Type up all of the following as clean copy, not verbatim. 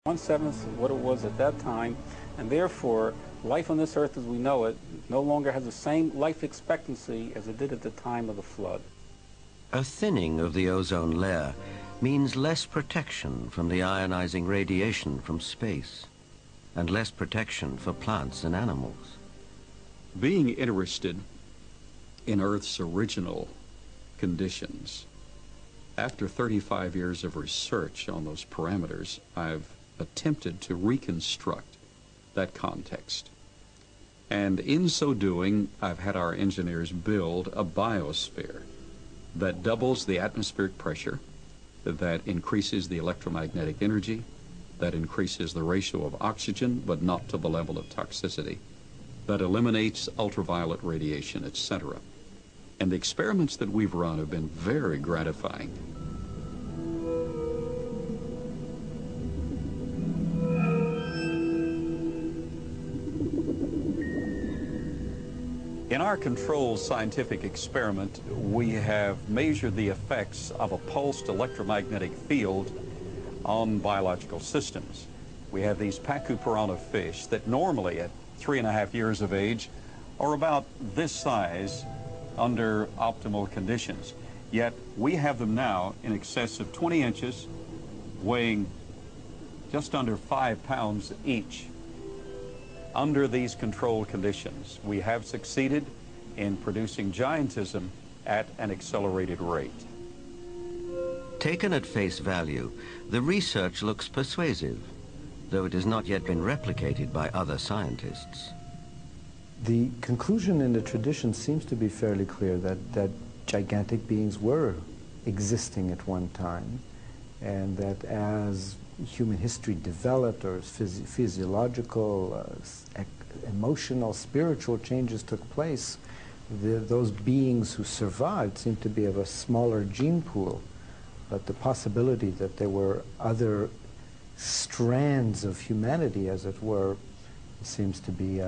1/7 of what it was at that time, and therefore life on this earth as we know it no longer has the same life expectancy as it did at the time of the flood. A thinning of the ozone layer means less protection from the ionizing radiation from space, and less protection for plants and animals. Being interested in Earth's original conditions, after 35 years of research on those parameters, I've attempted to reconstruct that context. And in so doing, I've had our engineers build a biosphere that doubles the atmospheric pressure, that increases the electromagnetic energy, that increases the ratio of oxygen, but not to the level of toxicity, that eliminates ultraviolet radiation, etc. And the experiments that we've run have been very gratifying. In our controlled scientific experiment, we have measured the effects of a pulsed electromagnetic field on biological systems. We have these Pacu piranha fish that normally at 3.5 years of age are about this size under optimal conditions. Yet we have them now in excess of 20 inches, weighing just under 5 pounds each. Under these controlled conditions, we have succeeded in producing giantism at an accelerated rate. Taken at face value, the research looks persuasive, though it has not yet been replicated by other scientists. The conclusion in the tradition seems to be fairly clear that gigantic beings were existing at one time, and that as human history developed, or physiological, emotional, spiritual changes took place, those beings who survived seemed to be of a smaller gene pool. But the possibility that there were other strands of humanity, as it were, seems to be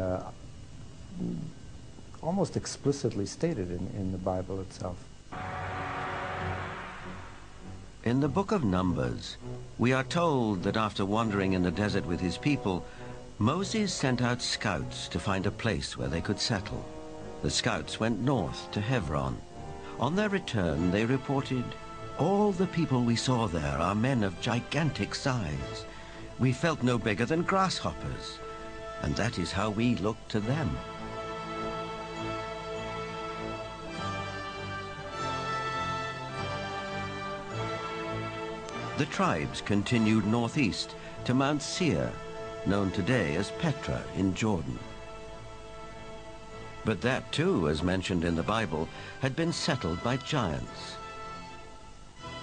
almost explicitly stated in the Bible itself. In the book of Numbers, we are told that after wandering in the desert with his people, Moses sent out scouts to find a place where they could settle. The scouts went north to Hebron. On their return, they reported, "All the people we saw there are men of gigantic size. We felt no bigger than grasshoppers, and that is how we looked to them." The tribes continued northeast to Mount Seir, known today as Petra in Jordan. But that too, as mentioned in the Bible, had been settled by giants.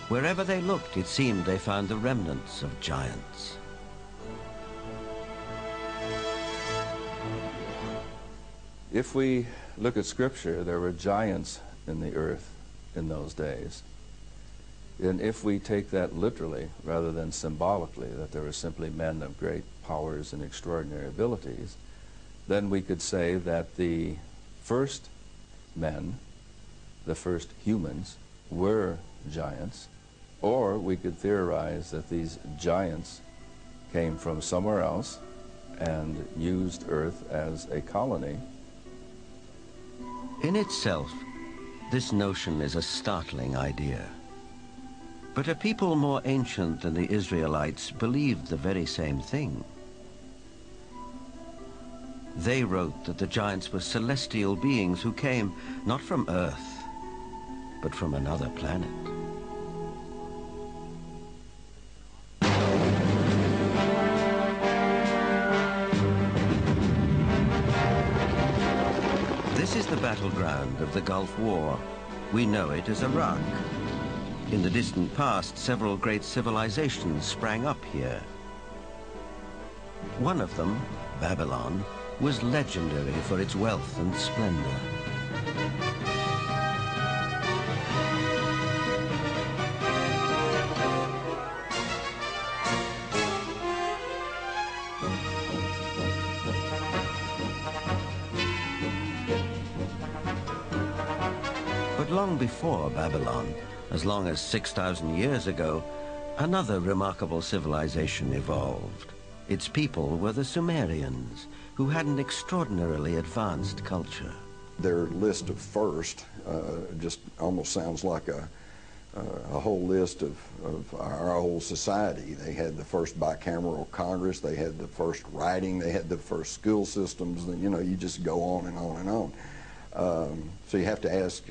Wherever they looked, it seemed they found the remnants of giants. If we look at Scripture, there were giants in the earth in those days. And if we take that literally rather than symbolically, that there were simply men of great powers and extraordinary abilities, then we could say that the first men, the first humans, were giants. Or we could theorize that these giants came from somewhere else and used Earth as a colony. In itself, this notion is a startling idea. But a people more ancient than the Israelites believed the very same thing. They wrote that the giants were celestial beings who came not from Earth, but from another planet. This is the battleground of the Gulf War. We know it as Iraq. In the distant past, several great civilizations sprang up here. One of them, Babylon, was legendary for its wealth and splendor. But long before Babylon, as long as 6,000 years ago, Another remarkable civilization evolved. Its people were the Sumerians, who had an extraordinarily advanced culture. Their list of first just almost sounds like a whole list of our whole society. They had the first bicameral Congress, they had the first writing, they had the first school systems, and, you know, you just go on and on and on. So you have to ask,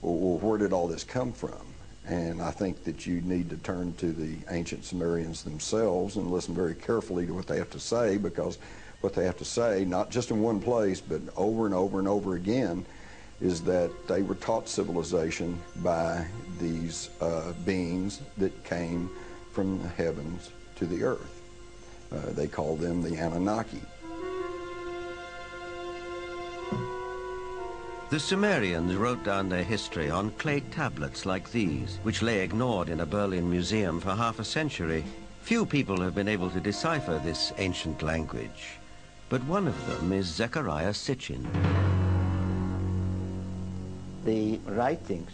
well, where did all this come from? And I think that you need to turn to the ancient Sumerians themselves and listen very carefully to what they have to say, because what they have to say, not just in one place, but over and over and over again, is that they were taught civilization by these beings that came from the heavens to the earth. They called them the Anunnaki. The Sumerians wrote down their history on clay tablets like these, which lay ignored in a Berlin museum for half a century. Few people have been able to decipher this ancient language, but one of them is Zechariah Sitchin. The writings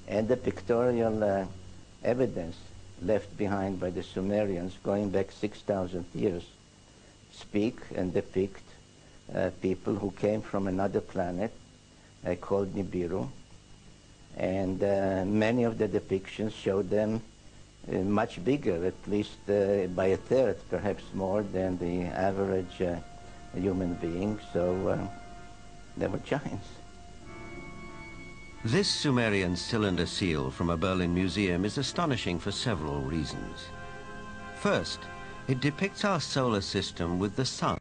and the pictorial evidence left behind by the Sumerians going back 6,000 years speak and depict people who came from another planet called Nibiru, and many of the depictions show them much bigger, at least by a third, perhaps more than the average human being, so they were giants. This Sumerian cylinder seal from a Berlin museum is astonishing for several reasons. First, it depicts our solar system with the sun